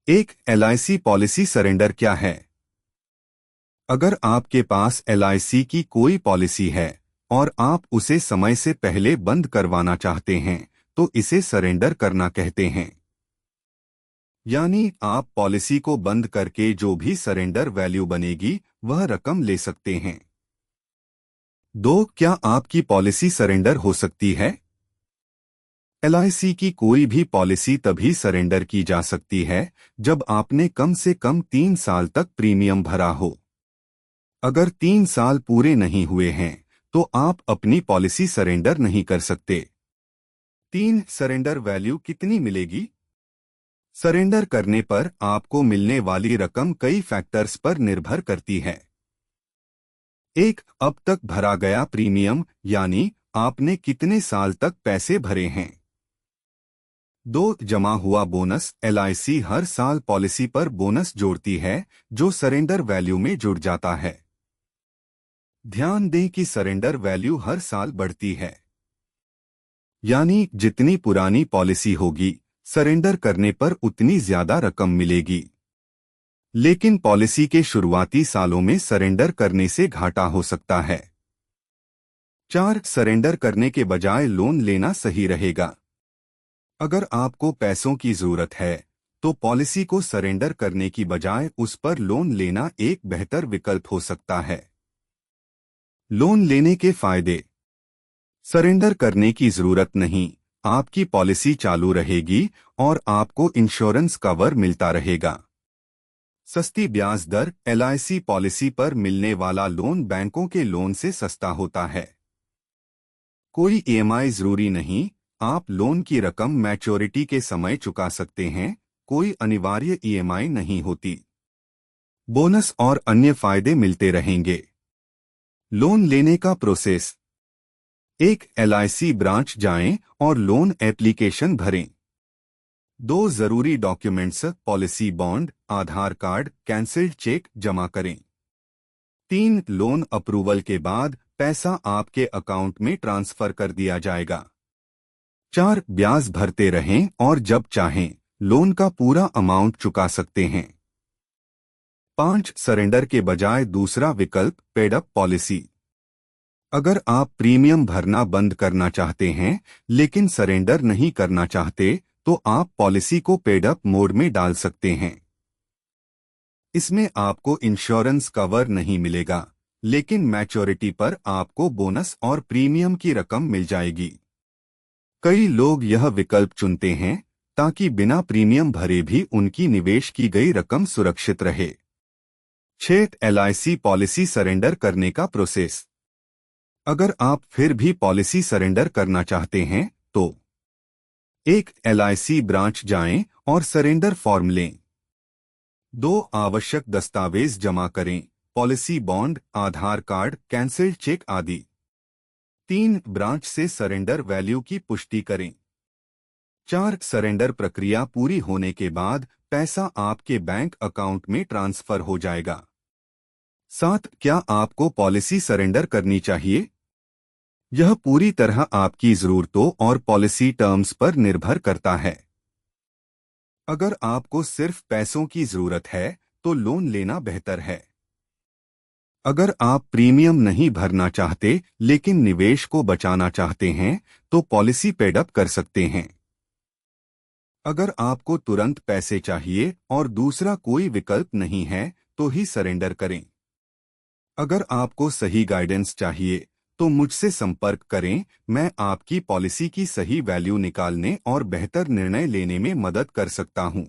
एक LIC policy surrender क्या है? अगर आपके पास एलआईसी की कोई पॉलिसी है और आप उसे समय से पहले बंद करवाना चाहते हैं तो इसे सरेंडर करना कहते हैं। यानी आप पॉलिसी को बंद करके जो भी सरेंडर वैल्यू बनेगी वह रकम ले सकते हैं। 2. क्या आपकी पॉलिसी सरेंडर हो सकती है? एलआईसी की कोई भी पॉलिसी तभी सरेंडर की जा सकती है जब आपने कम से कम 3 साल तक प्रीमियम भरा हो। अगर 3 साल पूरे नहीं हुए हैं तो आप अपनी पॉलिसी सरेंडर नहीं कर सकते। 3. सरेंडर वैल्यू कितनी मिलेगी? सरेंडर करने पर आपको मिलने वाली रकम कई फैक्टर्स पर निर्भर करती है। 1. अब तक भरा गया प्रीमियम, यानी आपने कितने साल तक पैसे भरे हैं। 2. जमा हुआ बोनस। एलआईसी हर साल पॉलिसी पर बोनस जोड़ती है जो सरेंडर वैल्यू में जुड़ जाता है। ध्यान दें कि सरेंडर वैल्यू हर साल बढ़ती है, यानी जितनी पुरानी पॉलिसी होगी सरेंडर करने पर उतनी ज्यादा रकम मिलेगी। लेकिन पॉलिसी के शुरुआती सालों में सरेंडर करने से घाटा हो सकता है। 4. सरेंडर करने के बजाय लोन लेना सही रहेगा। अगर आपको पैसों की जरूरत है तो पॉलिसी को सरेंडर करने की बजाय उस पर लोन लेना एक बेहतर विकल्प हो सकता है। लोन लेने के फायदे। सरेंडर करने की जरूरत नहीं, आपकी पॉलिसी चालू रहेगी और आपको इंश्योरेंस कवर मिलता रहेगा। सस्ती ब्याज दर। एलआईसी पॉलिसी पर मिलने वाला लोन बैंकों के लोन से सस्ता होता है। कोई ईएमआई जरूरी नहीं, आप लोन की रकम मैच्योरिटी के समय चुका सकते हैं, कोई अनिवार्य ईएमआई नहीं होती। बोनस और अन्य फायदे मिलते रहेंगे। लोन लेने का प्रोसेस। 1. एलआईसी ब्रांच जाएं और लोन एप्लीकेशन भरें। 2. जरूरी डॉक्यूमेंट्स पॉलिसी बॉन्ड, आधार कार्ड, कैंसिल्ड चेक जमा करें। 3. लोन अप्रूवल के बाद पैसा आपके अकाउंट में ट्रांसफर कर दिया जाएगा। 4. ब्याज भरते रहें और जब चाहें लोन का पूरा अमाउंट चुका सकते हैं। 5. सरेंडर के बजाय दूसरा विकल्प पेड अप पॉलिसी। अगर आप प्रीमियम भरना बंद करना चाहते हैं लेकिन सरेंडर नहीं करना चाहते तो आप पॉलिसी को पेड अप मोड में डाल सकते हैं। इसमें आपको इंश्योरेंस कवर नहीं मिलेगा, लेकिन मैच्योरिटी पर आपको बोनस और प्रीमियम की रकम मिल जाएगी। कई लोग यह विकल्प चुनते हैं ताकि बिना प्रीमियम भरे भी उनकी निवेश की गई रकम सुरक्षित रहे। 6. एलआईसी पॉलिसी सरेंडर करने का प्रोसेस। अगर आप फिर भी पॉलिसी सरेंडर करना चाहते हैं तो 1. एलआईसी ब्रांच जाएं और सरेंडर फॉर्म लें। 2. आवश्यक दस्तावेज जमा करें, पॉलिसी बॉन्ड, आधार कार्ड, कैंसिल्ड चेक आदि। 3. ब्रांच से सरेंडर वैल्यू की पुष्टि करें। 4. सरेंडर प्रक्रिया पूरी होने के बाद पैसा आपके बैंक अकाउंट में ट्रांसफर हो जाएगा। 7. क्या आपको पॉलिसी सरेंडर करनी चाहिए? यह पूरी तरह आपकी जरूरतों और पॉलिसी टर्म्स पर निर्भर करता है। अगर आपको सिर्फ पैसों की जरूरत है तो लोन लेना बेहतर है। अगर आप प्रीमियम नहीं भरना चाहते लेकिन निवेश को बचाना चाहते हैं तो पॉलिसी पेड अप कर सकते हैं। अगर आपको तुरंत पैसे चाहिए और दूसरा कोई विकल्प नहीं है तो ही सरेंडर करें। अगर आपको सही गाइडेंस चाहिए तो मुझसे संपर्क करें, मैं आपकी पॉलिसी की सही वैल्यू निकालने और बेहतर निर्णय लेने में मदद कर सकता हूं।